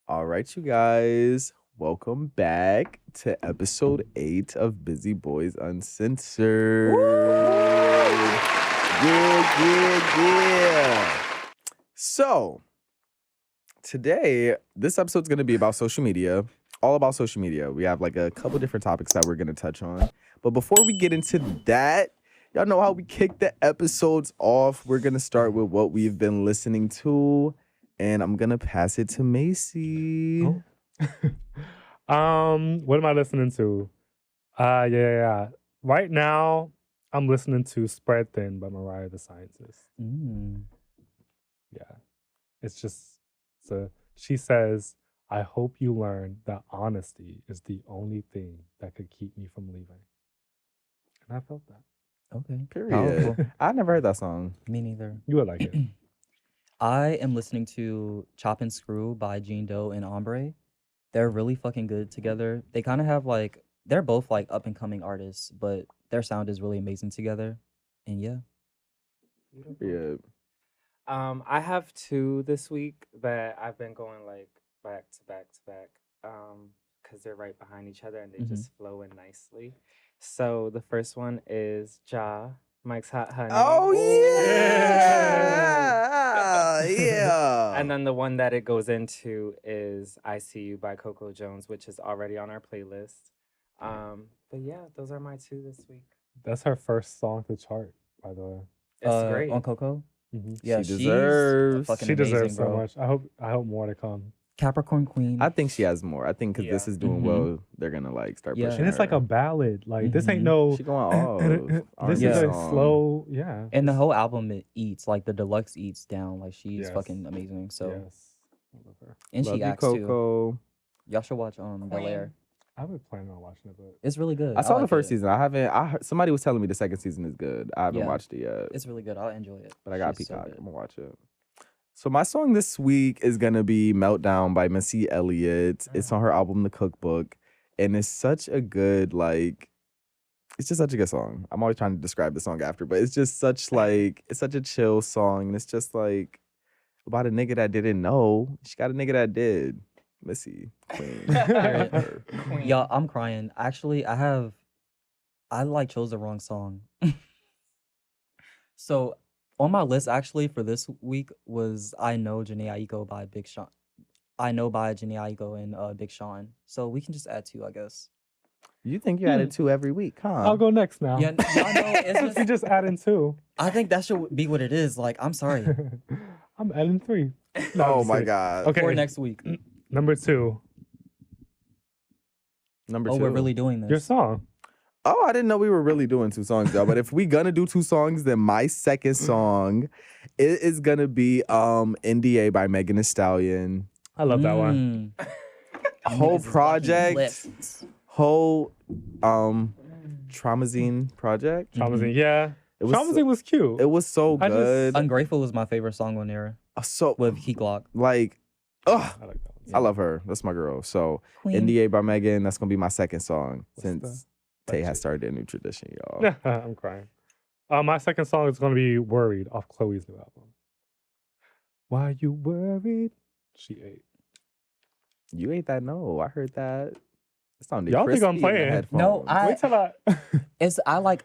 All right, you guys, welcome back to episode 8 of Busy Boys Uncensored. Yeah. So, today, this episode's going to be about social media, all about social media. We have like a couple different topics that we're going to touch on. But before we get into that, y'all know how we kick the episodes off. We're going to start with what we've been listening to. And I'm gonna pass it to Macy. Oh. What am I listening to? Yeah. Right now, I'm listening to Spread Thin by Mariah the Scientist. Yeah. It's just, she says, I hope you learn that honesty is the only thing that could keep me from leaving. And I felt that. Okay. Period. Powerful. I never heard that song. Me neither. You would like it. I am listening to Chop and Screw by Gene Doe and Ombre. They're really fucking good together. They kind of have like, they're both like up and coming artists, but their sound is really amazing together. And yeah. Yeah. I have 2 this week that I've been going like back to back to back because they're right behind each other and they just flow in nicely. So the first one is Ja, Mike's Hot Honey. Oh yeah. And then the one that it goes into is I See You by Coco Jones, which is already on our playlist. But yeah, those are my 2 this week. That's her first song to chart, by the way. It's great. On Coco? Mm-hmm. Yeah, She deserves. she deserves so bro. much. I hope more to come. Capricorn Queen. I think she has more. I think because this Yeah. is doing well, they're gonna like start Yeah. pushing And it's like her. a ballad. Like this ain't no. She going off. This R&B is a song. slow. Yeah. and the whole album it eats, like the deluxe eats down. Like she's Yes. fucking amazing. So Yes. I love her. and Love she you, acts too. Coco. Y'all should watch Bel Air. I've been planning on watching it, but It's really good. I saw the like first it. season. I heard, somebody was telling me the second season is good. I haven't Yeah. watched it yet. It's really good. I'll enjoy it. But I got She's so Peacock. good. I'm gonna watch it. So my song this week is gonna be "Meltdown" by Missy Elliott. It's on her album The Cookbook, and it's such a good it's just such a good song. I'm always trying to describe the song after, but it's just such it's such a chill song, and it's just like about a nigga that didn't know. She got a nigga that did. Missy, queen. Period. Her. Queen. Y'all, I'm crying. Actually, I chose the wrong song. So on my list actually for this week was I Know Jhené Aiko by Big Sean. I Know by Jhené Aiko and Big Sean. So we can just add 2, I guess. You think you added 2 every week, huh? I'll go next now. Yeah, y'all know it's We just, just adding 2. I think that should be what it is. Like, I'm sorry. I'm adding 3. Oh my God. Okay. For next week. Number 2, Number Oh, 2. we're really doing this. your song. Oh, I didn't know we were really doing 2 songs, though. But if we gonna do 2 songs, then my second song it is gonna be NDA by Megan Thee Stallion. I love that one. Whole Niggas is project, fucking lit. whole Traumazine project. Traumazine, yeah. It was Traumazine so, was cute. it was so I just- good. Ungrateful was my favorite song on there So with Key Glock. like, ugh, I like that one. I love her. That's my girl. So Queen. NDA by Megan. That's gonna be my second song What's since Tay has started a new tradition, y'all. I'm crying. My second song is going to be Worried off Chloe's new album. Why you worried? She ate. You ate that? No, I heard that. It sounded Y'all think I'm crispy in the playing? headphones. No, Wait till I...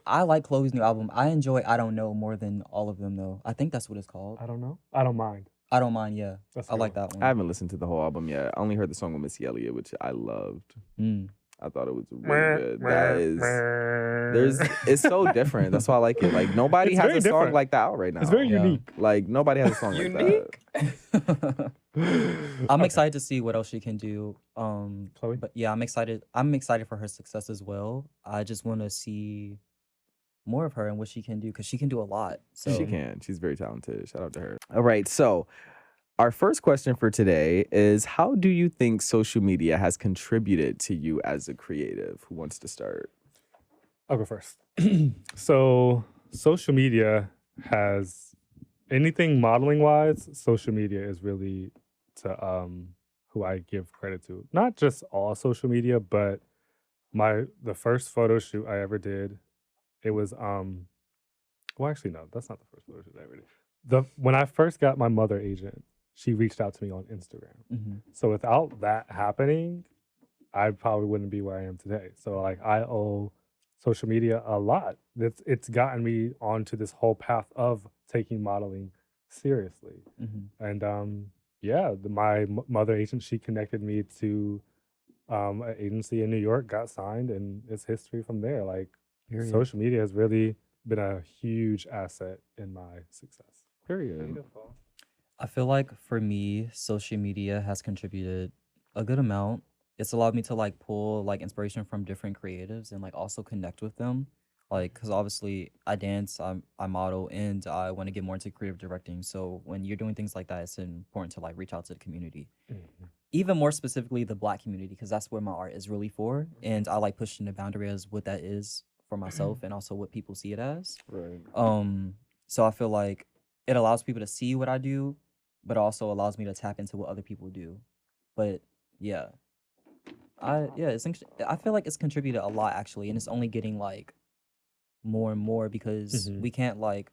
I like Chloe's new album. I enjoy I Don't Know more than all of them though. I think that's what it's called. I don't know. I don't mind. I Don't Mind, yeah. That's I like good. that one. I haven't listened to the whole album yet. I only heard the song with Missy Elliott, which I loved. Mm. I thought it was really good. That is, it's so different. That's why I like it. Like nobody It's has very a song different. like that out right now. It's very Yeah. unique. Like nobody has a song Unique? like that. I'm excited to see what else she can do. Chloe? But yeah, I'm excited. I'm excited for her success as well. I just want to see more of her and what she can do because she can do a lot. So She can. She's very talented. Shout out to her. All right. So our first question for today is, how do you think social media has contributed to you as a creative? Who wants to start? I'll go first. So social media has anything modeling wise, social media is really to who I give credit to. Not just all social media, but the first photo shoot I ever did, it was well, actually no, that's not the first photo shoot I ever did. When I first got my mother agent, she reached out to me on Instagram. Mm-hmm. So without that happening, I probably wouldn't be where I am today. So like I owe social media a lot. It's gotten me onto this whole path of taking modeling seriously. Mm-hmm. And yeah, my mother agent, she connected me to an agency in New York, got signed, and it's history from there. Like Period. social media has really been a huge asset in my success. Period. Beautiful. I feel like for me, social media has contributed a good amount. It's allowed me to like pull like inspiration from different creatives and like also connect with them. Like, because obviously I dance, I model, and I want to get more into creative directing. So when you're doing things like that, it's important to like reach out to the community. Even more specifically, the Black community, because that's where my art is really for. And I like pushing the boundary as what that is for myself and also what people see it as. Right. So I feel like it allows people to see what I do, but also allows me to tap into what other people do. But yeah, I feel like it's contributed a lot actually, and it's only getting like more and more because Mhm. we can't like,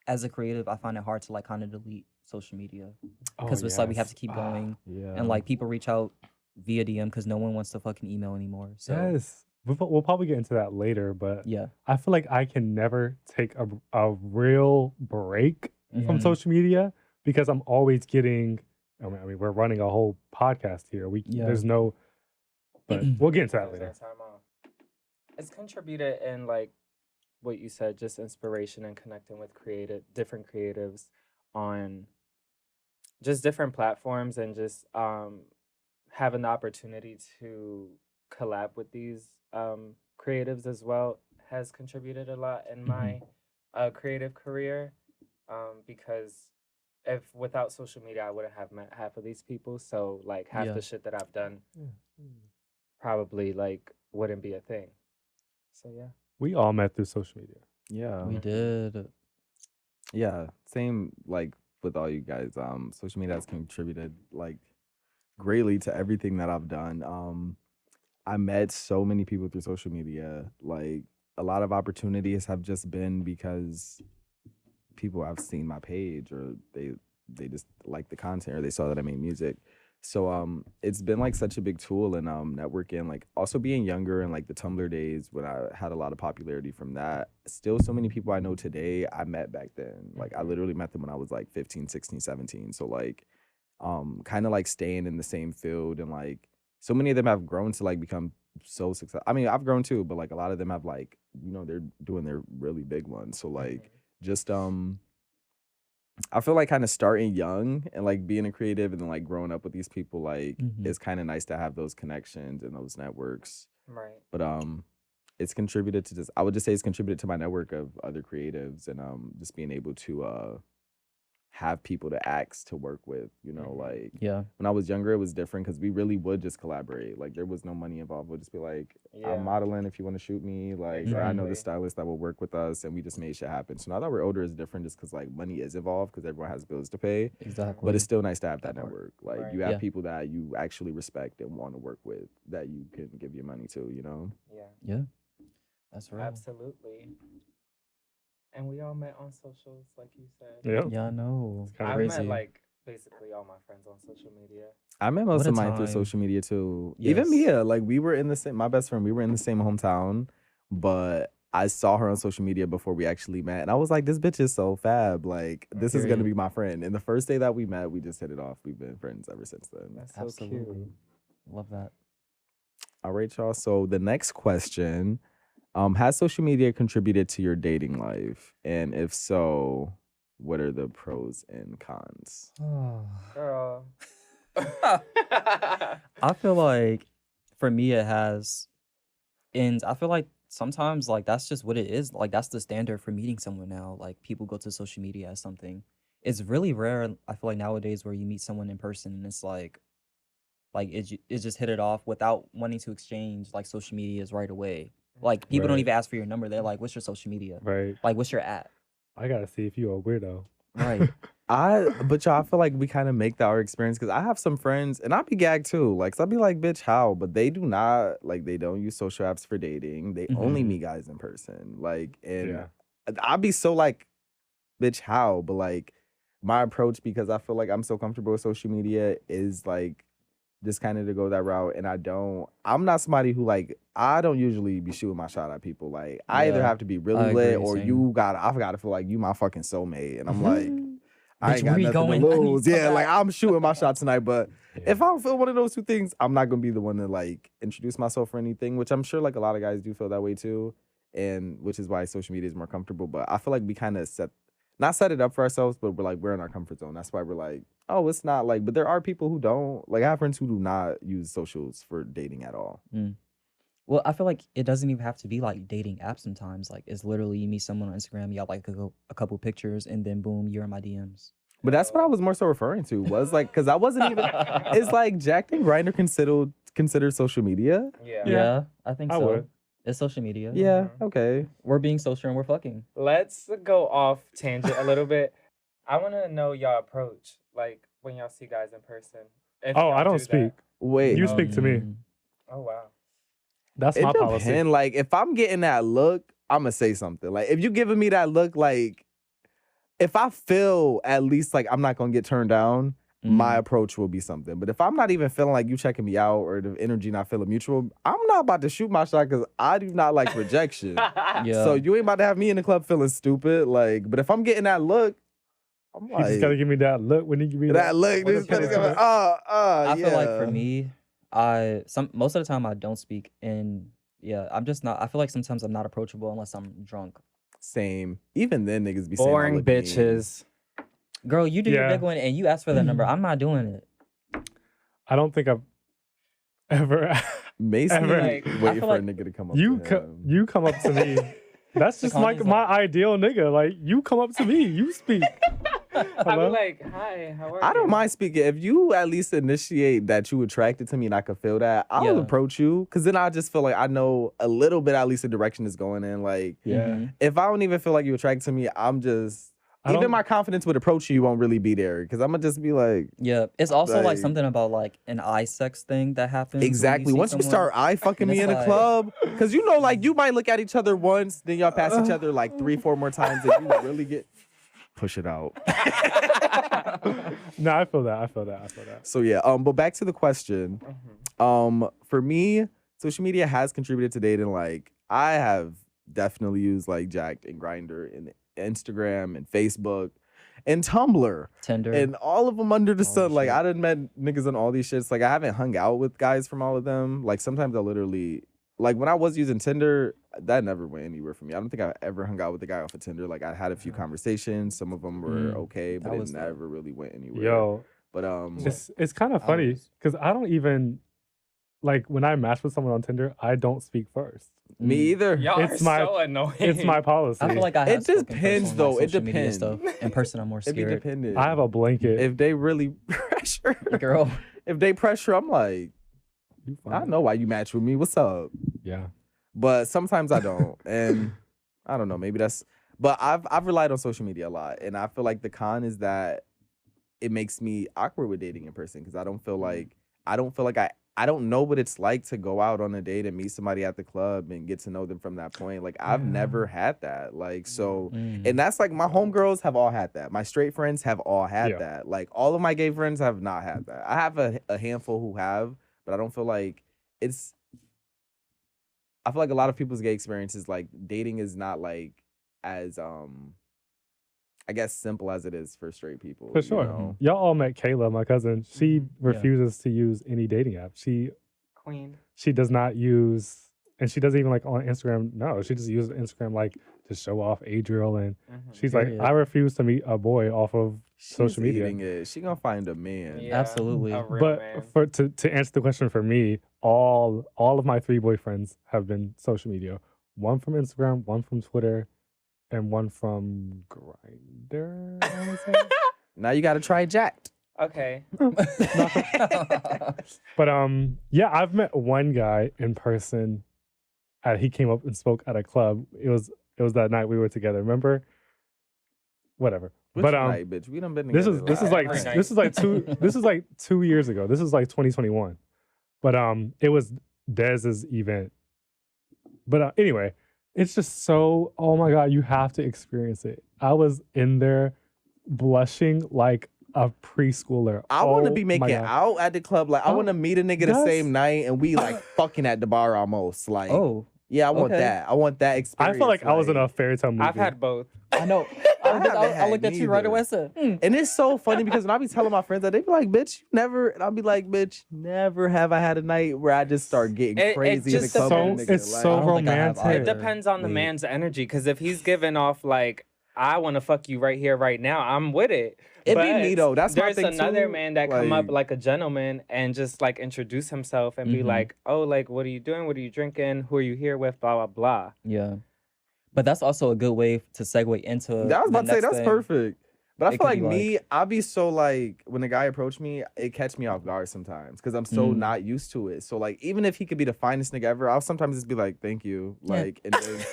as a creative, I find it hard to like kind of delete social media Oh, because it's like we have to yes. keep Ah, going, Yeah. and like people reach out via DM because no one wants to fucking email anymore. So yes. We'll probably get into that later, but yeah, I feel like I can never take a real break from Mhm. social media because I'm always getting. I mean, we're running a whole podcast here. Yeah. There's no, but we'll get into that There's later. no time off. It's contributed in like what you said, just inspiration and connecting with different creatives on just different platforms, and just having the opportunity to collab with these creatives as well has contributed a lot in my creative career, because if without social media I wouldn't have met half of these people, so like half Yeah. the shit that I've done Yeah. probably like wouldn't be a thing. So yeah. We all met through social media. Yeah. we did. Yeah. Same like with all you guys. Social media has contributed like greatly to everything that I've done. I met so many people through social media. Like a lot of opportunities have just been because people have seen my page or they just like the content or they saw that I made music. So it's been like such a big tool in networking, like also being younger and like the Tumblr days when I had a lot of popularity from that. Still so many people I know today I met back then. Like I literally met them when I was like 15, 16, 17. So like kind of like staying in the same field and like so many of them have grown to like become so successful. I mean, I've grown too, but like a lot of them have like, they're doing their really big ones. So like just I feel like kind of starting young and like being a creative and then like growing up with these people like Mhm. it's kind of nice to have those connections and those networks. Right. But it's contributed to I would just say it's contributed to my network of other creatives and just being able to have people to ask to work with, like Yeah. when I was younger it was different because we really would just collaborate. Like there was no money involved. We'll just be like, Yeah. I'm modeling if you want to shoot me, like or I know the Exactly. stylist that will work with us, and we just made shit happen. So now that we're older it's different just because like money is involved because everyone has bills to pay. Exactly. But it's still nice to have that That part. network. Like Right. you have Yeah. people that you actually respect and want to work with that you can give your money to, Yeah. Yeah. That's real. Absolutely. And we all met on socials, like you said. Yeah. Yeah, I know. It's kinda I've Crazy. met like basically all my friends on social media. I met most What a of mine through time. social media too. Even Yes. Mia, like we were in the same, my best friend, we were in the same hometown, but I saw her on social media before we actually met. And I was like, this bitch is so fab. Like, this is going to Period. be my friend. And the first day that we met, we just hit it off. We've been friends ever since then. That's so Absolutely. cute. Love that. All right, y'all. So the next question, has social media contributed to your dating life? And if so, what are the pros and cons? Girl. I feel like for me it has, and I feel like sometimes like that's just what it is. Like that's the standard for meeting someone now. Like people go to social media as something. It's really rare. I feel like nowadays where you meet someone in person and it's like it just hit it off without wanting to exchange like social medias right away. Like people don't Right. even ask for your number. They're like, "What's your social media? Right. Like, what's your at?" I gotta see if you're a weirdo. Right. But y'all, I feel like we kind of make that our experience because I have some friends and I'll be gagged too. Like, so I'll be like, bitch, how? But they do not, like, they don't use social apps for dating. They only Mhm. meet guys in person. Like, and Yeah. I'll be so like, bitch, how? But like, my approach, because I feel like I'm so comfortable with social media, is like, just kind of to go that route. And I'm not somebody who like, I don't usually be shooting my shot at people. Like, I either Yeah, have to be really I lit agree, or same. I've got to feel like you my fucking soulmate. And I'm like, I Bitch, ain't where got we nothing to going? I need lose. to come Yeah, like back. I'm shooting my shot tonight. But Yeah. if I don't feel one of those two things, I'm not gonna be the one to like introduce myself or anything, which I'm sure like a lot of guys do feel that way too. And which is why social media is more comfortable. But I feel like we kind of not set it up for ourselves, but we're in our comfort zone. That's why we're like, oh, it's not like, but there are people who don't. Like I have friends who do not use socials for dating at all. Well, I feel like it doesn't even have to be like dating apps sometimes. Like it's literally you meet someone on Instagram, y'all like a couple pictures, and then boom, you're in my DMs. But that's what I was more so referring to, was like, because I wasn't even, it's like Jack and Grindr considered social media. Yeah. Yeah, I think I so. would. It's social media. Yeah, Mhm. okay. We're being social and we're fucking. Let's go off tangent a little bit. I want to know y'all approach, like when y'all see guys in person. If Oh, y'all I don't do speak. that. Wait, You speak to me. Oh wow. That's it my policy. depends. Like, if I'm getting that look, I'm gonna say something. Like, if you giving me that look, like, if I feel at least like I'm not gonna get turned down, my approach will be something. But if I'm not even feeling like you checking me out or the energy not feeling mutual, I'm not about to shoot my shot because I do not like rejection. Yeah. So you ain't about to have me in the club feeling stupid. Like, but if I'm getting that look, I'm You just gotta like, give me that look when you give me that look. What This if it's is like- I feel like for yeah. me, most of the time I don't speak, and yeah, I'm just not. I feel like sometimes I'm not approachable unless I'm drunk. Same. Even then, niggas be saying I Boring look mean. bitches. Girl, you do your Yeah. big one and you ask for that number. I'm not doing it. I don't think I've ever. Macy Ever. Like, waiting I feel for like a nigga to come up you to him. you come up to me. That's just like Connie's my like- ideal nigga. Like you come up to me, you speak. I'd Hello? be like, hi, how are you? I don't mind speaking. If you at least initiate that you attracted to me and I could feel that, I'll Yeah. approach you. Cause then I just feel like I know a little bit at least the direction is going in. Like, Yeah. Mhm. if I don't even feel like you attracted to me, I'm just, even don't- my confidence with approaching you won't really be there. Cause I'm gonna just be like, Yeah, it's also like Like- something about like an eye sex thing that happens. when you exactly. see Once you someone. start eye fucking and me it's in a like- club, cause you know, like you might look at each other once, then y'all pass each other like 3-4 more times, and you really get push it out. No, I feel that. I feel that. So yeah, but back to the question. For me, social media has contributed to dating. Like I have definitely used like Jacked and Grindr and Instagram and Facebook and Tumblr Tinder. and all of them under the All the sun. Like shit. I done met niggas on all these shits. Like I haven't hung out with guys from all of them. Like sometimes I literally, like when I was using Tinder, that never went anywhere for me. I don't think I ever hung out with a guy off of Tinder. Like I had a few conversations. Some of them were okay, but that it was the- never really went anywhere. Yo, But it's kind of I funny was- because I don't even like when I match with someone on Tinder, I don't speak first. me either. Y'all It's are my- so annoying. It's my policy. I feel like I It have spoken first depends, on, like, though. It social media depends. Stuff. In person, I'm more It be scared. dependent. I have a blanket. If they really pressure, Girl, if they pressure, I'm like, You I fine. know why you match with me. What's up? Yeah. But sometimes I don't, and I don't know. Maybe that's. But I've relied on social media a lot, and I feel like the con is that it makes me awkward with dating in person because I don't feel like I don't know what it's like to go out on a date and meet somebody at the club and get to know them from that point. Like I've never had that. Like so. And that's like my homegirls have all had that. My straight friends have all had Yeah. that. Like all of my gay friends have not had that. I have a handful who have, but I don't feel like it's. I feel like a lot of people's gay experiences, like dating, is not like as I guess simple as it is for straight people. For sure. You know? Y'all all met Kayla, my cousin. She refuses to use any dating app. Queen. She does not use, and she doesn't even like on Instagram. No, she just uses Instagram like to show off Adriel, and she's like, Period. I refuse to meet a boy off of She's social media. eating it. She gonna find a man. Yeah, Absolutely. A real But man. for to answer the question for me, all of my 3 boyfriends have been social media. One from Instagram, one from Twitter, and one from Grindr. I wanna say. Now you gotta try Jacked. Okay. But yeah, I've met one guy in person. He came up and spoke at a club. It was that night we were together. Remember? Whatever. Which But night, bitch? We done been this together. is like Every night. this is like two 2 years ago. This is like 2021. But it was Dez's event. But anyway, it's just so, oh my God, you have to experience it. I was in there blushing like a preschooler. I want to Oh be my making God. out at the club. Like I Oh, want to meet a nigga the that's- same night and we like fucking at the bar almost. Like Oh, yeah, I want okay. that. I want that I experience. felt like I was in a like- fairy tale movie. I've had both. I know. I I, haven't I had looked at you right neither. away. I said, And it's so funny because when I be telling my friends that, they be like, bitch, you never. And I'll be like, bitch, never have I had a night where I just start getting It crazy in the just club. with a depends. nigga. It's Like, so I don't think I have romantic. It either. depends on the Wait. man's energy. Because if he's giving off like, I want to fuck you right here, right now, I'm with it. It'd be me But though. That's my there's thing another too. man that come up like a gentleman and just like introduce himself and be Mhm. like, oh, like, what are you doing? What are you drinking? Who are you here with? Blah, blah, blah. yeah. But that's also a good way to segue into. I was the about to say next that's thing. perfect. But I It feel could like be me, I'll be so like when a guy approach me, it catch me off guard sometimes because I'm so not used to it. So like even if he could be the finest nigga ever, I'll sometimes just be like, thank you, Yeah. like and then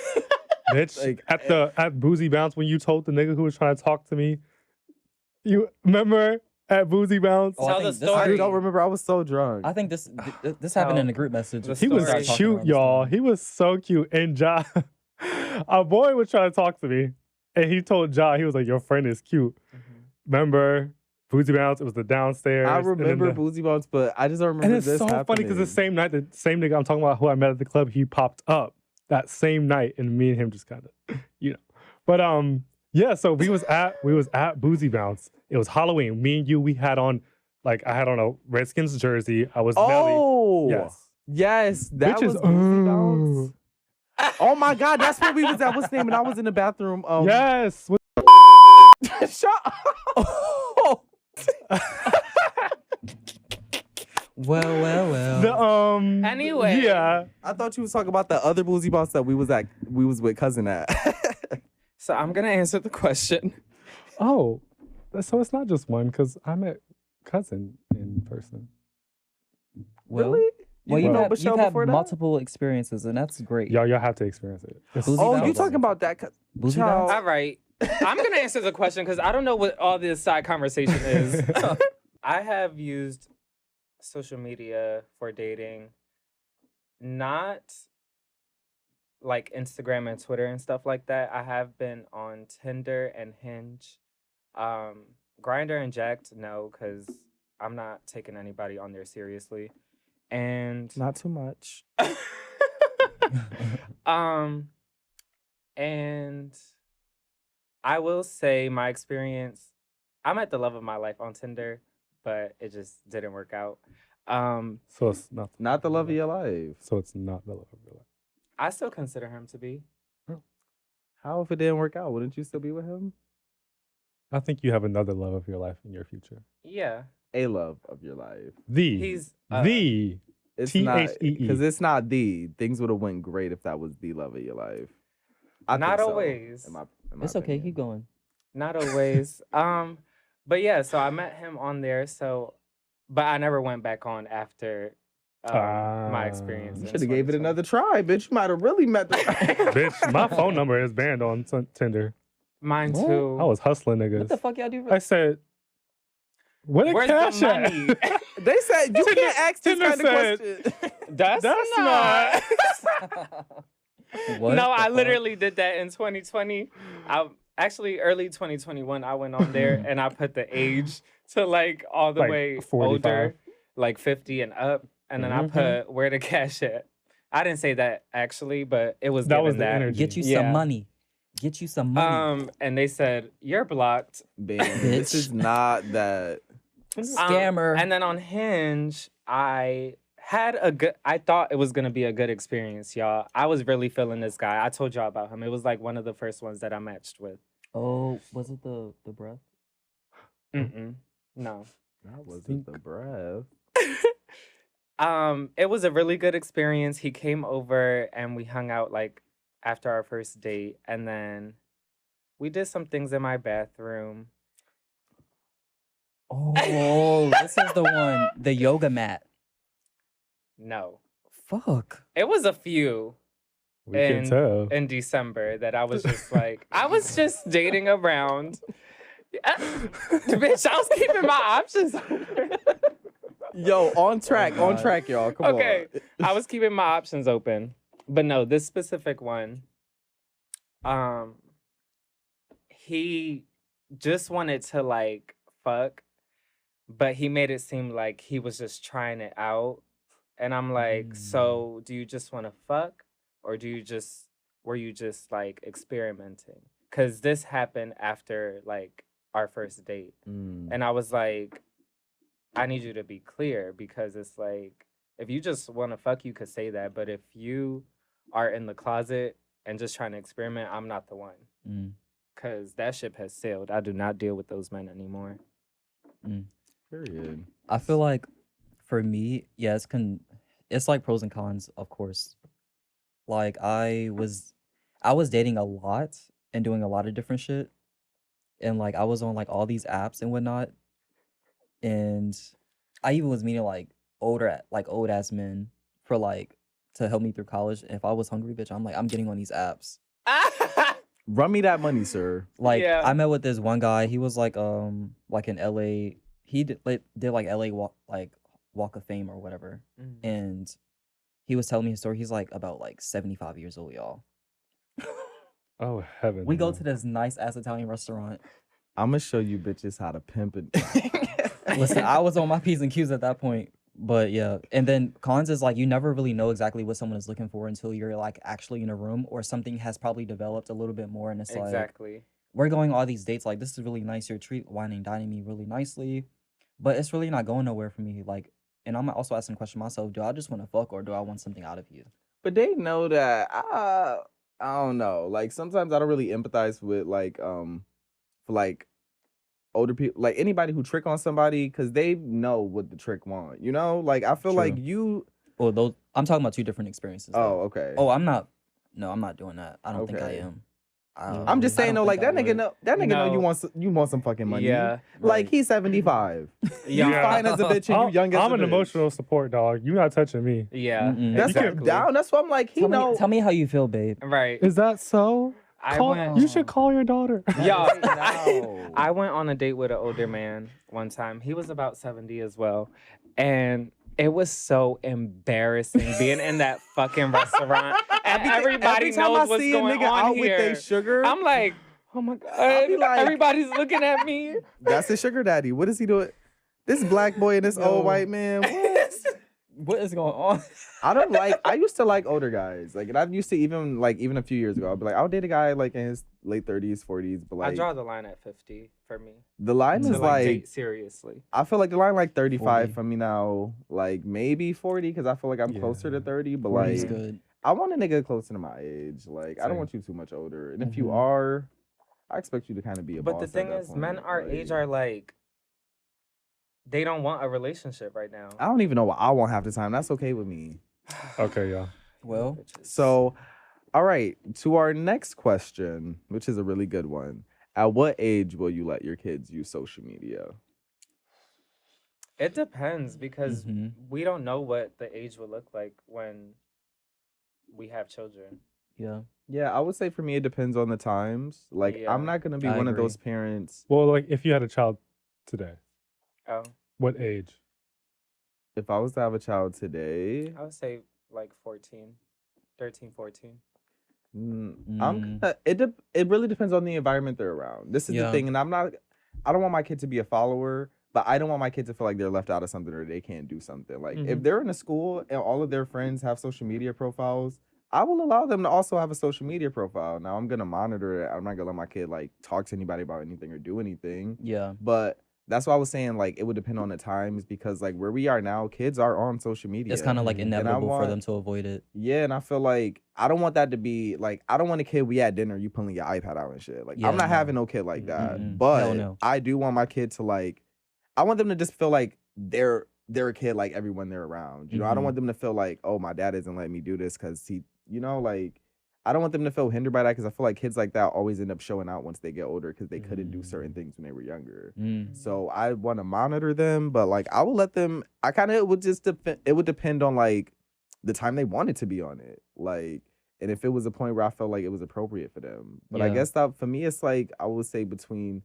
Bitch, Like, at Boozy Bounce when you told the nigga who was trying to talk to me, you remember at Boozy Bounce? Oh, I Tell the think this- I story. don't remember. I was so drunk. I think this happened in a group message. The He was story. Talking cute, around this y'all. time. He was so cute. And Ja, a boy was trying to talk to me, and he told Ja, he was like, "Your friend is cute." Remember Boozy Bounce? It was the downstairs. I and then remember the- Boozy Bounce, but I just don't remember And it's this so funny because the same night, the same nigga I'm talking about who I met at the club, he popped up that same night, and me and him just kind of, you know. But yeah. So we was at Boozy Bounce. It was Halloween. Me and you, we had on, like, I had on a Redskins jersey. I was Nelly. Oh Yes. that Bitches, was Boozy Bounce. Oh my God, that's where we was at. What's the name? And I was in the bathroom. Yes. Shut up. Well. The Anyway. Yeah. I thought you was talking about the other Boozy Bounce that we was with cousin at. So I'm going to answer the question. Oh, so it's not just one because I met cousin in person. Well, Really? well, You you've know had, Michelle you've had before that? multiple experiences, and that's great. Y'all have to experience it. It's- Boozy Oh, Bounce? you talking about that? Boozy Child. Bounce? All right. I'm going to answer the question because I don't know what all this side conversation is. I have used social media for dating, not like Instagram and Twitter and stuff like that. I have been on Tinder and Hinge. Grindr and Jacked, no, because I'm not taking anybody on there seriously. And Not too much. and I will say my experience, I met the love of my life on Tinder, but it just didn't work out. So it's not. Not the love of your life. So it's not the love of your life. I still consider him to be. How if it didn't work out? Wouldn't you still be with him? I think you have another love of your life in your future. Yeah. A love of your life. He's The It's not THEE. because it's not the. Things would have went great if that was the love of your life. I Not think so, always. in my It's okay. opinion. Keep going. not always. But yeah, so I met him on there, but I never went back on after my experience. You You in should have gave it 2020. another try, bitch. You might have really met the. Bitch, my phone number is banned on Tinder. Mine What? too. I was hustling What niggas. the fuck y'all do? I said, where the Where's cash the at? money? They said you Tinder- can't ask this Tinder kind of question. That's not. What No, the I fuck? literally did that in 2020. Actually early 2021. I went on there and I put the age to like all the Like way 45. older, like 50 and up, and then I put where the cash at. I didn't say that actually, but it was That given was the that. energy. Get you Yeah. some money. Get you some money. And they said you're blocked. Bam, this Bitch. is not that. Scammer. And then on Hinge, I thought it was gonna be a good experience, y'all. I was really feeling this guy. I told y'all about him. It was like one of the first ones that I matched with. Oh, was it the breath? No. That wasn't the breath. It was a really good experience. He came over and we hung out like after our first date, and then we did some things in my bathroom. Oh, this is the one, the yoga mat. No. Fuck. It was a few We can And- tell. in December that I was just like, I was just dating around. Bitch, I was keeping my options open. Yo, on track, God. y'all. Come Okay, on. I was keeping my options open, but no, this specific one, um, he just wanted to like fuck, but he made it seem like he was just trying it out, and I'm like, so do you just want to fuck, or were you just like experimenting? Because this happened after like our first date, and I was like, I need you to be clear because it's like if you just want to fuck, you could say that. But if you are in the closet and just trying to experiment, I'm not the one. Mm. Cause that ship has sailed. I do not deal with those men anymore. Period. I feel like for me, yeah, it's like pros and cons, of course. Like I was dating a lot and doing a lot of different shit. And like I was on like all these apps and whatnot. And I even was meeting like old ass men for like to help me through college. And if I was hungry, bitch, I'm getting on these apps. Run me that money, sir. Like Yeah. I met with this one guy. He was like in LA. He did like LA Walk of Fame or whatever. And he was telling me his story. He's like about like 75 years old, y'all. Oh heaven! We go no. to this nice ass Italian restaurant. I'm gonna show you bitches how to pimp it. Listen, I was on my P's and Q's at that point. But yeah, and then cons is like you never really know exactly what someone is looking for until you're like actually in a room or something has probably developed a little bit more, and it's like Exactly. we're going all these dates, like this is really nice, you're wining, dining me really nicely, but it's really not going nowhere for me. Like, and I'm also asking the question myself: do I just want to fuck or do I want something out of you? But they know that I don't know. Like sometimes I don't really empathize with for like older people, like anybody who trick on somebody because they know what the trick want. You know, like I feel like True. you. Well, those I'm talking about two different experiences. Oh, Though. okay. Oh, I'm not. No, I'm not doing that. I don't think I Okay. am. I'm just I saying don't though, like think that I nigga would. know that nigga know No. you want some fucking money. Yeah. Like Right. he's 75. You Yeah. fine as a bitch and you young as a I'm an bitch. emotional support dog. You not touching me. Yeah. Mm-mm. That's Exactly. down. That's why I'm like he know. Tell me how you feel, babe. Right. Is that so? I Call- went. You should call your daughter. Yeah. Right now. I went on a date with an older man one time. He was about 70 as well. And it was so embarrassing being in that fucking restaurant. And everybody Every time knows I what's see a going nigga on out here. with they sugar, I'm like, oh my I'll be God. like- Everybody's looking at me. that's his sugar daddy. What is he doing? This black boy and this Yo. old white man. What? What is going on? I used to like older guys. Like, and I used to even a few years ago, I'd be like, I'll date a guy like in his late 30s, 40s. But I like, draw the line at 50 for me. the line To is like date like, seriously. I feel like the line like 35 40. for me now. Like maybe 40 because I feel like I'm closer to Yeah. 30. But 40 is like, good. I want a nigga closer to my age. Like, I don't Same. want you too much older. And if you Mhm. are, I expect you to kind of be a But boss. the at thing that is, men point. our age are like, they don't want a relationship right now. I don't even know what I want half the time. That's okay with me. Okay, y'all. Well, Bitches. So, all right, to our next question, which is a really good one. At what age will you let your kids use social media? It depends because Mhm. we don't know what the age will look like when we have children. yeah. Yeah, I would say for me, it depends on the times. Like, Yeah. I'm not going to be I one of agree. those parents. Well, like if you had a child today, Oh, what age? If I was to have a child today, I would say like 14, 13, 14. it really depends on the environment they're around. This is the Yeah. thing, and I don't want my kid to be a follower, but I don't want my kid to feel like they're left out of something or they can't do something. Like if Mhm. they're in a school and all of their friends have social media profiles, I will allow them to also have a social media profile. Now I'm gonna monitor it. I'm not gonna let my kid like talk to anybody about anything or do anything. Yeah. But that's why I was saying like it would depend on the times because like where we are now, kids are on social media. It's kind of like And I inevitable for want- them to avoid it. Yeah, and I feel like I don't want that to be like I don't want a kid we at dinner you pulling your iPad out and shit. Like Yeah, I'm not no. having no kid like that. Mm-mm. But Hell no. I do want my kid to like I want them to just feel like they're a kid like everyone they're around. You know, I don't Mhm. want them to feel like, oh, my dad isn't letting me do this because he, you know, like I don't want them to feel hindered by that because I feel like kids like that always end up showing out once they get older because they couldn't do certain things when they were younger. Mm. So I want to monitor them, but like I will let them. I kind of it would just it would depend on like the time they wanted to be on it, like, and if it was a point where I felt like it was appropriate for them. But I Yeah. guess that for me, it's like I would say between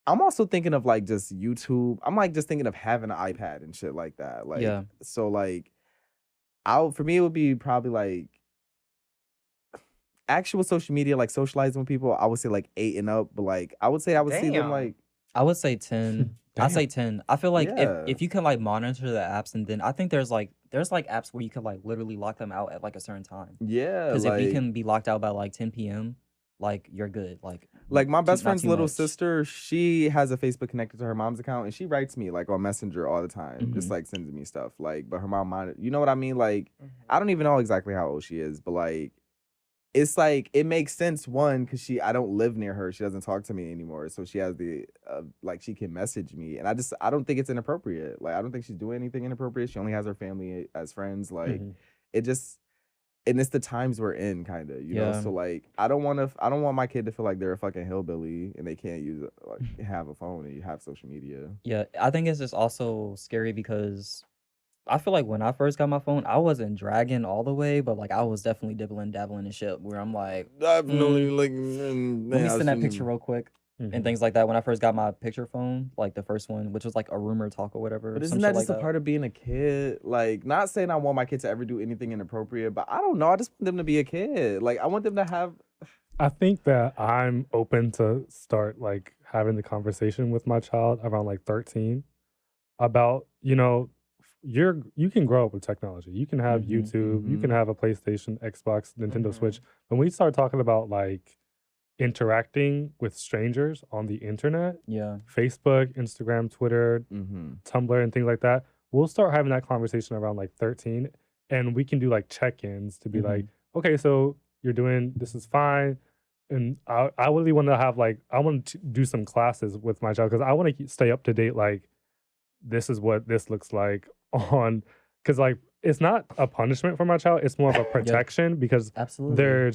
I'm also thinking of like just YouTube. I'm like just thinking of having an iPad and shit like that. Like, Yeah. so like, for me, it would be probably like actual social media, like socializing with people. I would say like 8 and up, but like I would say I would see them Damn. like, I would say 10. I Damn. say 10. I feel like Yeah. if you can like monitor the apps, and then I think there's like apps where you can like literally lock them out at like a certain time. yeah, Because like, if you can be locked out by like 10 p.m., like you're good. Like my best not friend's too little much. sister, she has a Facebook connected to her mom's account, and she writes me like on Messenger all the time, just Mhm. like sends me stuff. Like, but her mom, you know what I mean? Like, Mhm. I don't even know exactly how old she is, but like, it's like it makes sense. One, because I don't live near her. She doesn't talk to me anymore, so she has the like she can message me, and I don't think it's inappropriate. Like, I don't think she's doing anything inappropriate. She only has her family as friends. Like, Mhm. it just. And it's the times we're in, kind of, you know. Yeah. So like, I don't want my kid to feel like they're a fucking hillbilly and they can't use have a phone and you have social media. Yeah, I think it's just also scary because I feel like when I first got my phone, I wasn't dragging all the way, but like I was definitely dibbling dabbling and shit. Where I'm like, Definitely, like, let me send that picture real quick Mhm. and things like that. When I first got my picture phone, like the first one, which was like a rumor talk or whatever. But some isn't shit that just like a part of being a kid? Like, not saying I want my kid to ever do anything inappropriate, but I don't know. I just want them to be a kid. Like, I want them to have. I think that I'm open to start like having the conversation with my child around like 13 about, you can grow up with technology. You can have Mhm, YouTube, you can have a PlayStation, Xbox, Nintendo Switch. When we start talking about like interacting with strangers on the internet, Yeah. Facebook, Instagram, Twitter, Mm-hmm. Tumblr, and things like that, we'll start having that conversation around like 13, and we can do like check-ins to be like, okay, so you're doing this is fine. And I really want to have like, I want to do some classes with my child because I want to stay up to date. Like, this is what this looks like on, because like it's not a punishment for my child, it's more of a protection because Absolutely.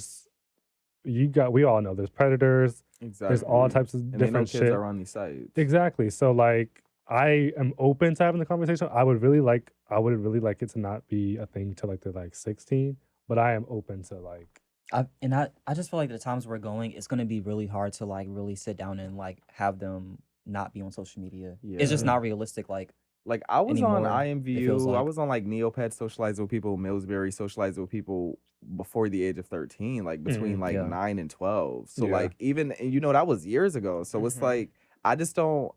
we all know there's predators, Exactly. there's all types of and they know different kids shit. are on these sites. Exactly. So like I am open to having the conversation. I would really like it to not be a thing till like they're like 16, but I am open to like I just feel like the times we're going, it's gonna be really hard to like really sit down and like have them not be on social media. It's just Yeah. not realistic. Like I was on anymore, it feels IMVU. I like. was on like Neopets, socializing with people, Millsbury, socializing with people before the age of 13, like between like Yeah. 9 and 12. So Yeah. like even and that was years ago. So it's like I just don't.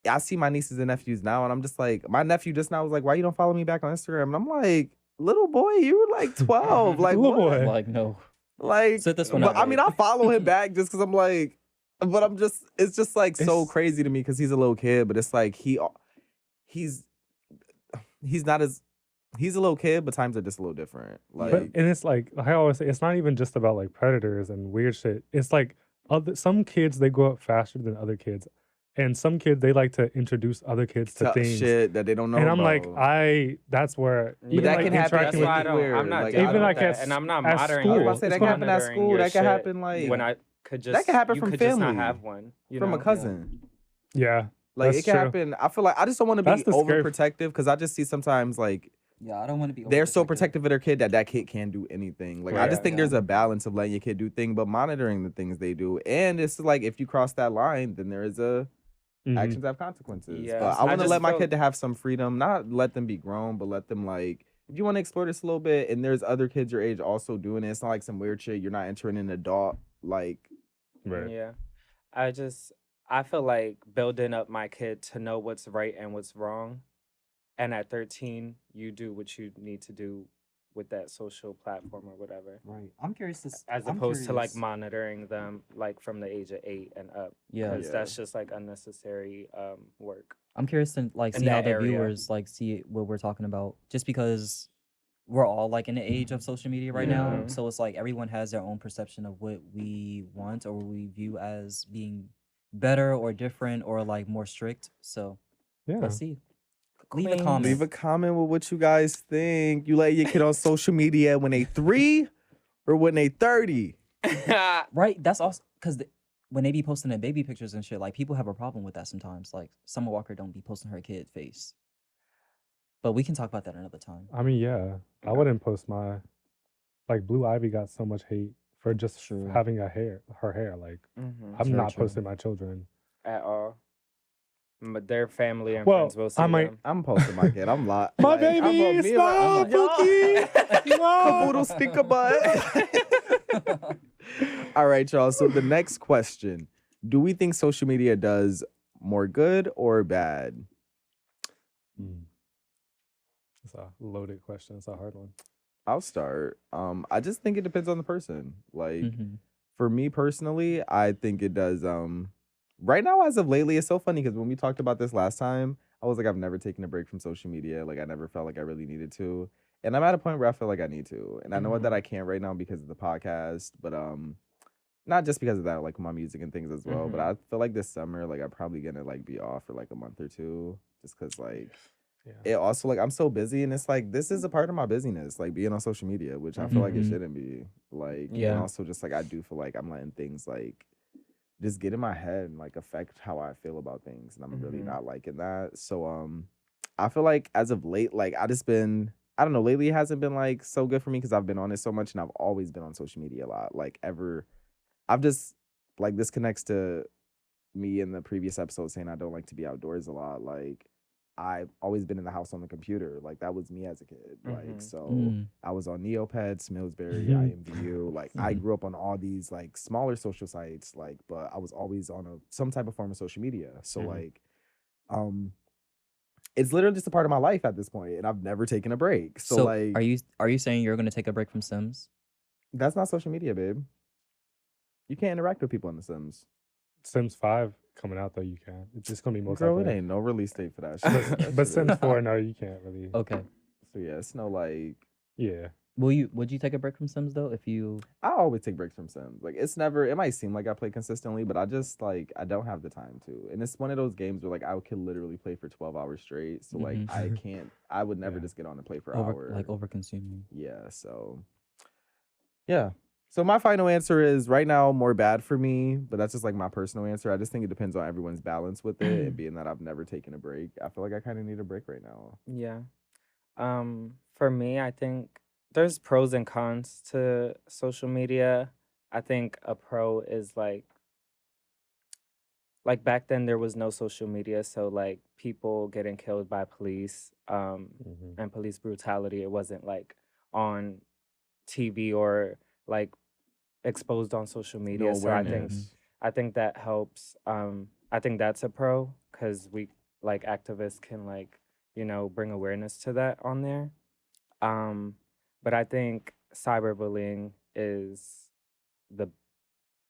I see my nieces and nephews now, and I'm just like, my nephew just now was like, "Why you don't follow me back on Instagram?" And I'm like, "Little boy, you were like 12. Like Little what? boy. Like no. Like, Sit this one but out, I mean, babe. I follow him back just because I'm like, but I'm just, it's just like so It's- crazy to me because he's a little kid, but it's like he's not as he's a little kid, but times are just a little different. Like, But and it's like I always say, it's not even just about like predators and weird shit. It's like some kids they grow up faster than other kids, and some kids they like to introduce other kids to things. shit that they don't know. And I'm like, about. that's where But even that like can happen interacting That's why with I don't. I'm not Like, dealing even with like that, at and I'm not at monitoring. school. I was about to say that can happen at monitoring school. your That can shit happen like when I could just. that can happen you from could just not family, have one from a know? cousin. yeah, Like that's it can true. happen. I feel like I just don't want to be That's the scary- overprotective because I just see sometimes like Yeah, I don't want to be. they're so protective of their kid that kid can't do anything. Like I just Right. think there's a balance of letting your kid do things, but monitoring the things they do. And it's like if you cross that line, then there is Mhm. actions have consequences. Yes, But I I want to just let my feel- kid to have some freedom, not let them be grown, but let them like if you want to explore this a little bit, and there's other kids your age also doing it. It's not like some weird shit. You're not entering an adult like. Right. Yeah, I feel like building up my kid to know what's right and what's wrong, and at 13, you do what you need to do with that social platform or whatever. Right. I'm curious to. As opposed to like monitoring them like from the age of 8 and up. Yeah. Because that's just like unnecessary work. I'm curious to like in see how that the area. viewers like see what we're talking about. Just because we're all like in the age of social media right now, Yeah. so it's like everyone has their own perception of what we want or what we view as being better or different or like more strict. So Yeah. let's see. Leave a Queens. comment. Leave a comment with what you guys think. You let your kid on social media when they 3 or when they 30. Right. That's also because when they be posting their baby pictures and shit, like people have a problem with that sometimes. Like Summer Walker don't be posting her kid face. But we can talk about that another time. I mean, yeah, I wouldn't post my like Blue Ivy got so much hate for just True. having her hair. Like Mhm. I'm True, not true. posting my children at all. But their family and Well, friends will see I might. them. I'm posting my kid. I'm lot. My like, baby, I'm me and my- smile, I'm like, Pookie. Caboodle stinker butt. All right, y'all. So the next question: do we think social media does more good or bad? It's a loaded question. It's a hard one. I'll start. I just think it depends on the person. Like Mhm. for me personally, I think it does. Right now, as of lately, it's so funny because when we talked about this last time, I was like, I've never taken a break from social media. Like I never felt like I really needed to, and I'm at a point where I feel like I need to, and I know that Mhm. I can't right now because of the podcast, but not just because of that, like my music and things as well. But I feel like this summer, like I'm probably gonna like be off for like a month or two, just because like Yeah. it also like I'm so busy and it's like this is a part of my busyness, like being on social media, which I feel like it Mhm. shouldn't be. Like and Yeah. also just like I do feel like I'm letting things like just get in my head and like affect how I feel about things. And I'm really Mhm. not liking that. So I feel like as of late, like I don't know, lately it hasn't been like so good for me because I've been on it so much and I've always been on social media a lot. Like I've just like this connects to me in the previous episode saying I don't like to be outdoors a lot. Like I've always been in the house on the computer. Like that was me as a kid. Like Mhm. so Mm. I was on Neopets, Millsbury, Mhm. IMVU. Like I grew up on all these like smaller social sites, like, but I was always on some type of form of social media. So Mhm. like it's literally just a part of my life at this point, and I've never taken a break. So, So like are you saying you're gonna take a break from Sims? that's not social media, babe. You can't interact with people on The Sims. Sims 5 coming out though. You can. It's just gonna be most Girl, it likely. ain't no release date for that shit. That But shit Sims is- 4, no, you can't really. Okay. So yeah, it's no like Yeah. Would you take a break from Sims though if you I always take breaks from Sims. Like it's never. It might seem like I play consistently, but I just like I don't have the time to. And it's one of those games where like I could literally play for 12 hours straight. So like Mhm. I can't. I would never Yeah. just get on and play for over hours. over consuming? Yeah. So yeah. So my final answer is right now more bad for me, but that's just like my personal answer. I just think it depends on everyone's balance with it, and being that I've never taken a break, I feel like I kind of need a break right now. Yeah. For me, I think there's pros and cons to social media. I think a pro is like back then there was no social media, so like people getting killed by police, Mhm. and police brutality, it wasn't like on TV or like exposed on social No media. So awareness. I think that helps. I think that's a pro because we like activists can like, bring awareness to that on there. But I think cyberbullying is the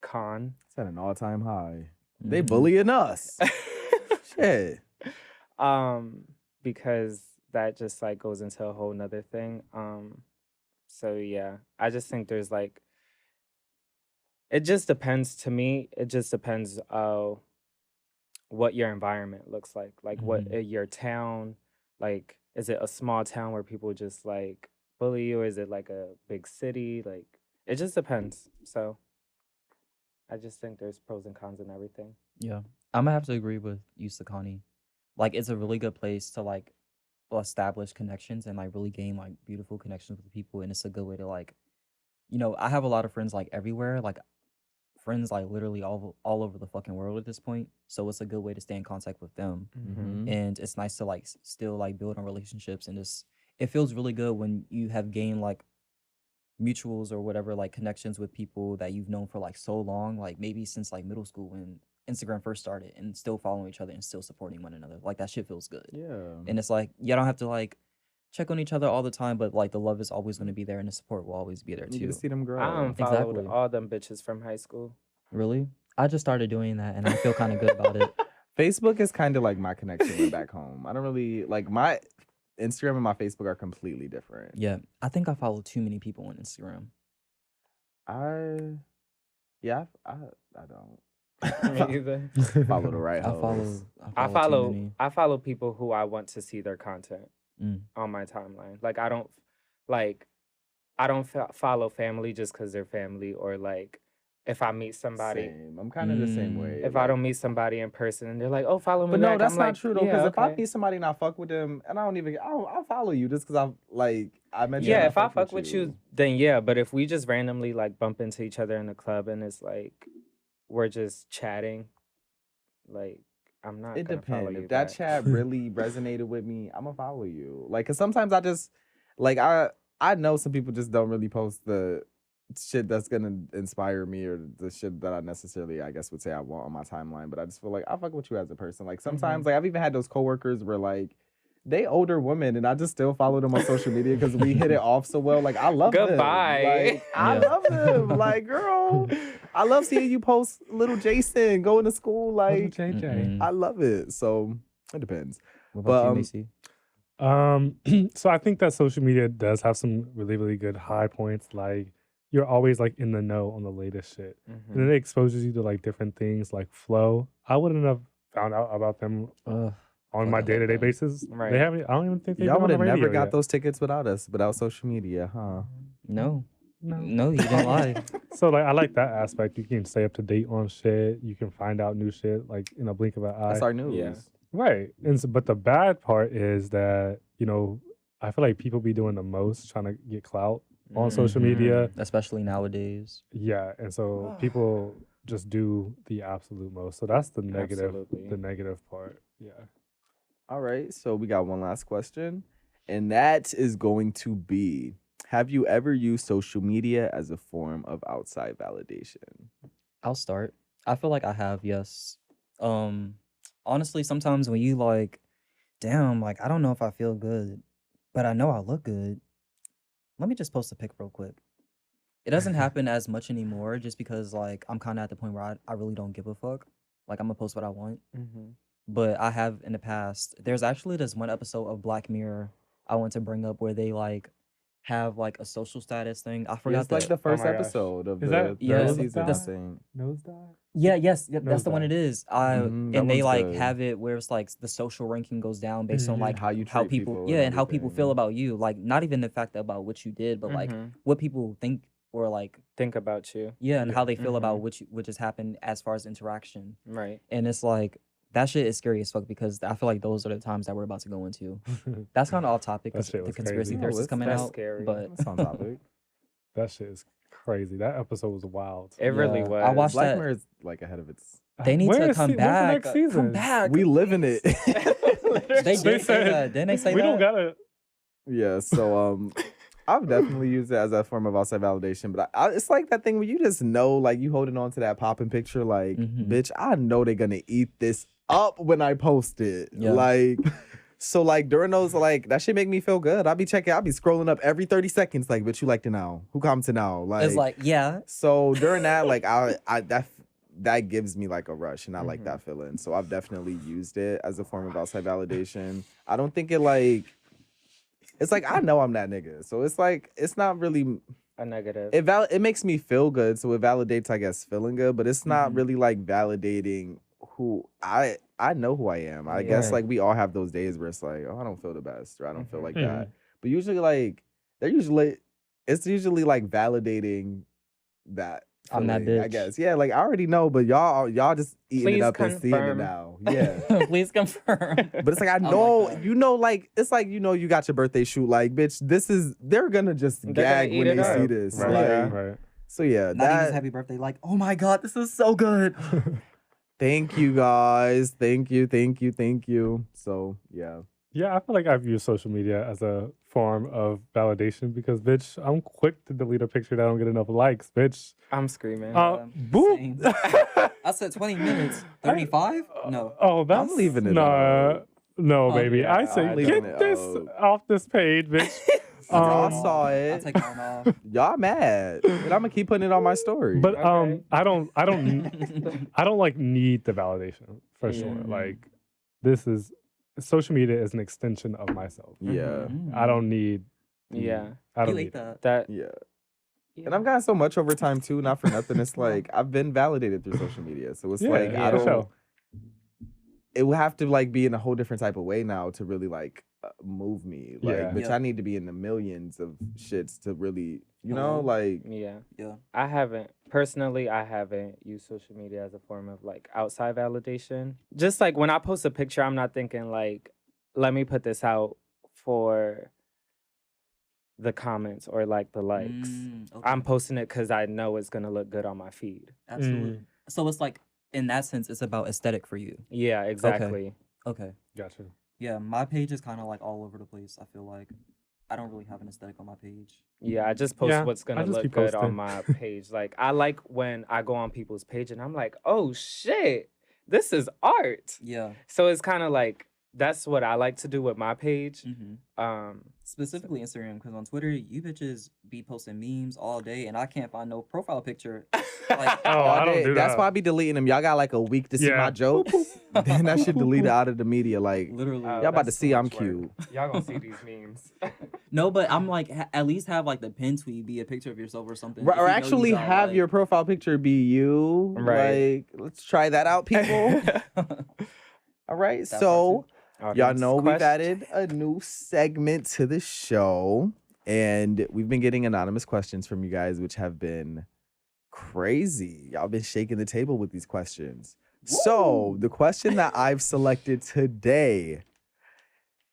con. It's at an all-time high. They Mhm. bullying us. Shit. Because that just like goes into a whole nother thing. So yeah, I just think there's like it just depends to me. It just depends what your environment looks like. Like what Mhm. your town, like is it a small town where people just like bully you, or is it like a big city? Like it just depends. So I just think there's pros and cons in everything. Yeah. I'm gonna have to agree with you, Sakani. Like it's a really good place to like establish connections and like really gain like beautiful connections with people, and it's a good way to like, I have a lot of friends like everywhere, like friends like literally all over the fucking world at this point. So it's a good way to stay in contact with them, Mm-hmm. and it's nice to like still like build on relationships, and just it feels really good when you have gained like mutuals or whatever like connections with people that you've known for like so long, like maybe since like middle school when Instagram first started, and still following each other and still supporting one another. Like that shit feels good. Yeah. And it's like you don't have to like check on each other all the time, but like the love is always going to be there and the support will always be there You get too. to see them grow. I unfollowed Exactly. all them bitches from high school. Really? I just started doing that and I feel kind of good about it. Facebook is kind of like my connection when back home. I don't really like my Instagram and my Facebook are completely different. Yeah, I think I follow too many people on Instagram. I don't. Me either. Follow the right I hoes. follow too many. I follow people who I want to see their content Mm. on my timeline. Like I don't follow family just because they're family, or like if I meet somebody, Same. I'm kind of the same Mm. way. if I like- don't meet somebody in person and they're like, "Oh, follow me But back," no, that's I'm not like, true though. Because yeah, if I okay. meet somebody and I fuck with them, and I'll follow you just because I mentioned. Yeah, I if I fuck with you, then yeah. But if we just randomly like bump into each other in the club and it's like we're just chatting, Like, I'm not It gonna follow depends. you If that back. chat really resonated with me, I'm gonna follow you. Like, cause sometimes I just like I know some people just don't really post the shit that's gonna inspire me or the shit that I necessarily I guess would say I want on my timeline. But I just feel like I fuck with you as a person. Like sometimes, like I've even had those coworkers where like they older women and I just still follow them on social media because we hit it off so well. Like I love them. Goodbye. Like I Yeah. love them. Like girl, I love seeing you post little Jason going to school. Little Like JJ. Mm-mm. I love it. So it depends. What But, about you, um, Macy? So I think that social media does have some really, really good high points. Like you're always like in the know on the latest shit. And then it exposes you to like different things like flow. I wouldn't have found out about them Ugh, on fuck, my I love day-to-day them. basis. Right. They haven't, I don't even think they've y'all been on would the have radio never got yet. those tickets without us, without social media, huh? No, No. no, you didn't lie. So like I like that aspect. You can stay up to date on shit. You can find out new shit like in a blink of an eye. That's our news. Yeah. Right. And so, but the bad part is that, you know, I feel like people be doing the most trying to get clout on social media. Especially nowadays. Yeah. And so people just do the absolute most. So that's the Absolutely. negative part. Yeah. All right, so we got one last question, and that is going to be: have you ever used social media as a form of outside validation? I'll start. I feel like I have, yes. Honestly, sometimes when you like, damn, like I don't know if I feel good, but I know I look good. Let me just post a pic real quick. It doesn't happen as much anymore just because like I'm kind of at the point where I really don't give a fuck. Like I'm gonna post what I want. But I have in the past. There's actually this one episode of Black Mirror I want to bring up where they like have like a social status thing. I Yeah, forgot it's like the Oh first my gosh. episode of Is the that Yeah, third the- season, I the- think. Nosedive? Yeah, yes, yep, that's the one Nosedive. it is. That And they one's like good. have it where it's like the social ranking goes down based on Mhm. like How you how treat people, people yeah, and and how people feel everything. about you. Like not even the fact about what you did, but like what people think or like Think about you. yeah, and Yeah. how they feel about what has happened as far as interaction. Right. And it's like that shit is scary as fuck because I feel like those are the times that we're about to go into. That's kind of off topic That because shit the was conspiracy crazy. theories is coming That's out. scary. But That's on topic. That shit is crazy. That episode was wild. It really Yeah, was. I watched Black that. Mirror is like ahead of its. They need to come When's the back. next season? Come back. We live in it. They They did say said, that. Didn't they say we that? don't gotta. Yeah, so I've definitely used it as a form of outside validation, but it's like that thing where you just know, like you holding on to that popping picture, like, bitch, I know they're gonna eat this up when I post it. Yeah. Like, so like during those, like that shit make me feel good. I'll be scrolling up every 30 seconds, like, bitch, you liked it now? Who commented now? Like, It's like, yeah. so during that, like, that gives me like a rush, and I like that feeling. So I've definitely used it as a form of outside validation. I don't think it like. It's like I know I'm that nigga, so it's like it's not really A negative. it makes me feel good, so it validates, I guess, feeling good, but it's not really like validating who I know who I am. I guess Right. like we all have those days where it's like, oh, I don't feel the best or I don't feel like Mhm. that. But usually like it's usually like validating that I'm that feeling, I bitch. guess. Yeah, like I already know, but y'all just eating Please it up and seeing it confirm. now. Yeah. Please confirm. But it's like I like know, that. you know, like it's like you got your birthday shoot, like bitch. They're gonna just They're gag gonna when eat they it see up. this. Right, Like, right. so yeah, Not even that. happy birthday. Like, oh my god, this is so good. Thank you guys. Thank you. So yeah, Yeah, I feel like I've used social media as a form of validation because, bitch, I'm quick to delete a picture that don't get enough likes, bitch. I'm screaming. Boop. I said 20 minutes. 35? No. Oh, that's leaving it nah, up. no, Oh, baby. yeah, I say I'm leaving get it this up. off this page, bitch. y'all Um, saw I'll it. take mine off. Y'all mad, and I'm gonna keep putting it on my story. But Okay. I don't like need the validation for sure. Yeah. Like this is social media is an extension of myself. yeah, I don't need. Yeah. I don't You need ate that. That. yeah. Yeah. And I've gotten so much over time too, not for nothing. It's like I've been validated through social media, so it's Yeah, like yeah, I for don't. sure. It would have to like be in a whole different type of way now to really like move me. Like, Yeah. bitch, Yeah. I need to be in the millions of shits to really, you know, Hello? like. Yeah. Yeah. I haven't used social media as a form of like outside validation. Just like when I post a picture, I'm not thinking like, let me put this out for the comments or like the likes. Okay. I'm posting it because I know it's gonna look good on my feed. Absolutely. So it's like in that sense, it's about aesthetic for you. Yeah, exactly. Okay. Gotcha. Yeah, my page is kind of like all over the place. I feel like I don't really have an aesthetic on my page. Yeah, I just post Yeah, what's I gonna just be look good on posting. my page. Like I like when I go on people's page and I'm like, oh shit, this is art. Yeah. So it's kind of like that's what I like to do with my page. Mm-hmm. Specifically Instagram, because on Twitter, you bitches be posting memes all day, and I can't find no profile picture. Like, Oh, I don't do That's that. why I be deleting them. Y'all got like a week to see my Yeah. jokes. Then that shit deleted out of the media. Like, literally. Oh, y'all about to that's see too I'm much work. cute. Y'all gonna see these memes. No, but I'm like, at least have like the pin tweet be a picture of yourself or something. Or if you know you actually got, have like- your profile picture be you. Right. Like, let's try that out, people. All right. That part So, y'all Audience know we've question. added a new segment to the show. And we've been getting anonymous questions from you guys, which have been crazy. Y'all been shaking the table with these questions. So, the question that I've selected today,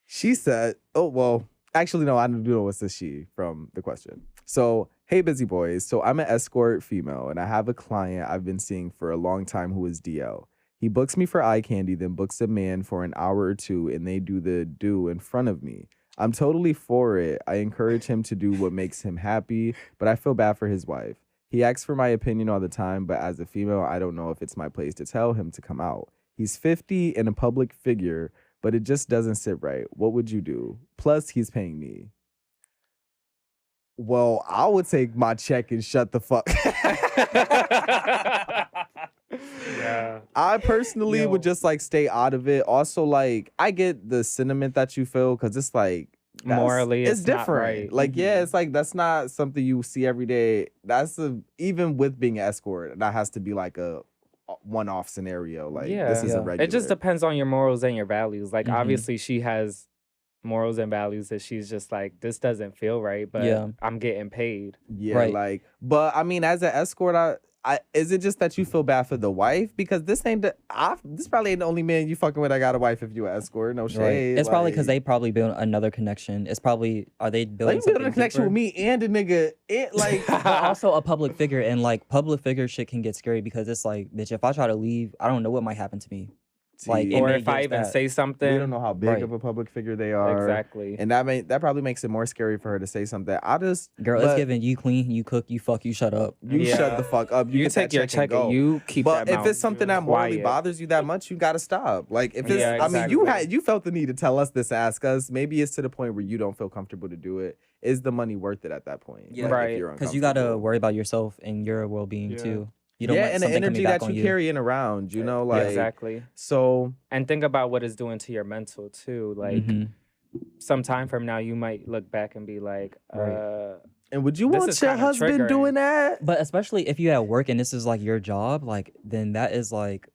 she said, oh, well, actually, no, I don't know what's the she from the question. So, hey, busy boys. So, I'm an escort female, and I have a client I've been seeing for a long time who is DL. He books me for eye candy, then books a man for an hour or two, and they do the do in front of me. I'm totally for it. I encourage him to do what makes him happy, but I feel bad for his wife. He asks for my opinion all the time, but as a female, I don't know if it's my place to tell him to come out. He's 50 and a public figure, but it just doesn't sit right. What would you do? Plus, he's paying me. Well, I would take my check and shut the fuck. Yeah. I personally would Yo. just like stay out of it. Also, like, I get the sentiment that you feel because it's like Morally, it's it's not different. right. Like, yeah, it's like that's not something you see every day. Even with being an escort, that has to be like a one-off scenario. Like, this is Yeah. a regular. It just depends on your morals and your values. Like Mhm. obviously she has morals and values that she's just like, this doesn't feel right, but Yeah. I'm getting paid. Yeah, Right. like, but I mean, as an escort, I is it just that you feel bad for the wife? Because this probably ain't the only man you fucking with. I got a wife if you an escort. No shade. Right. It's probably because like- they probably built another connection. It's probably are they building like you building a something connection with deeper? me and a nigga. It like But also a public figure, and like public figure shit can get scary because it's like, bitch, if I try to leave, I don't know what might happen to me. Like, See, it Or may if I give even that- say something. we don't know how big Right. of a public figure they are. Exactly. And that probably makes it more scary for her to say something. Girl, it's giving you clean, you cook, you fuck, you shut up. You Yeah. shut the fuck up. You get take that your check check and and go. you keep But that if mouth it's something that morally quiet. bothers you that much, you gotta stop. Like if it's, Yeah, I mean, you exactly. felt the need to tell us this, ask us. Maybe it's to the point where you don't feel comfortable to do it. Is the money worth it at that point? Yeah. Like, Right. if you're Because you gotta uncomfortable. worry about yourself and your well-being Yeah. too. You don't yeah, want and the something energy coming back that on you you. carrying around, you know, Yeah, like exactly. so. And think about what it's doing to your mental too. Like Mhm. some time from now you might look back and be like, Right. And would you This want is your kinda husband triggering. doing that? But especially if you at work and this is like your job, like then that is like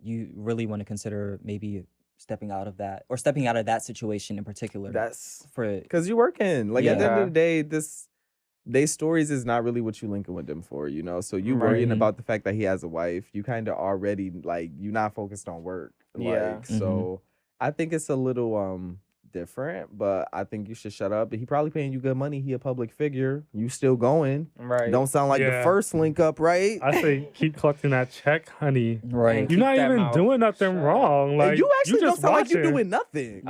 you really want to consider maybe stepping out of that situation in particular. That's for because you're working. Like at the end of Yeah. the day, they stories is not really what you linking with them for, you know. So you Right. worrying Mhm. about the fact that he has a wife. You kind of already like you're not focused on work. Yeah. Like so, I think it's a little different, but I think you should shut up. But he probably paying you good money. He a public figure. You still going. right. Don't sound like the Yeah. first link up, right? I say keep collecting that check, honey. right. And You're keep not that even mouth doing nothing shut. wrong. And Like you actually don't just sound like you watching. doing nothing.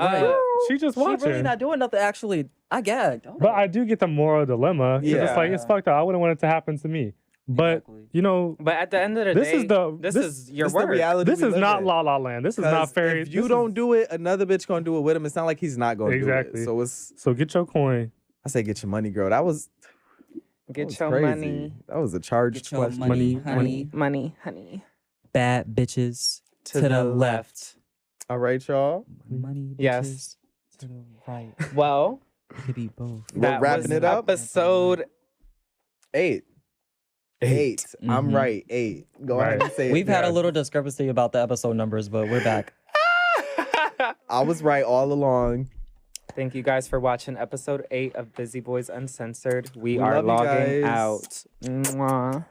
She just She watching. really not doing nothing. Actually, I gagged. But I do get the moral dilemma. 'Cause it's like it's Yeah. fucked up. I wouldn't want it to happen to me. But Exactly. you know, But at the end of the This day, is the- this this- is your It's the work. reality. this we is live not in. La La Land. This is not 'Cause fairy. If you don't do it, another bitch gonna do it with him. It's not like he's not gonna do Exactly. it. So it's So get your coin. I say get your money, girl. That was Get your crazy. money. That was a charged Get your question. money, Money, honey. Money, honey. Bad bitches To the left. All right, y'all. money. Bitches Yes. to the right. Well, It could be both. We're that wrapping was it up. episode 8. I'm Mhm. right. 8. Go ahead Right. and say it. We've had a Yeah. little discrepancy about the episode numbers, but we're back. I was right all along. Thank you guys for watching episode 8 of Busy Boys Uncensored. We We are love you logging guys. out. Mwah.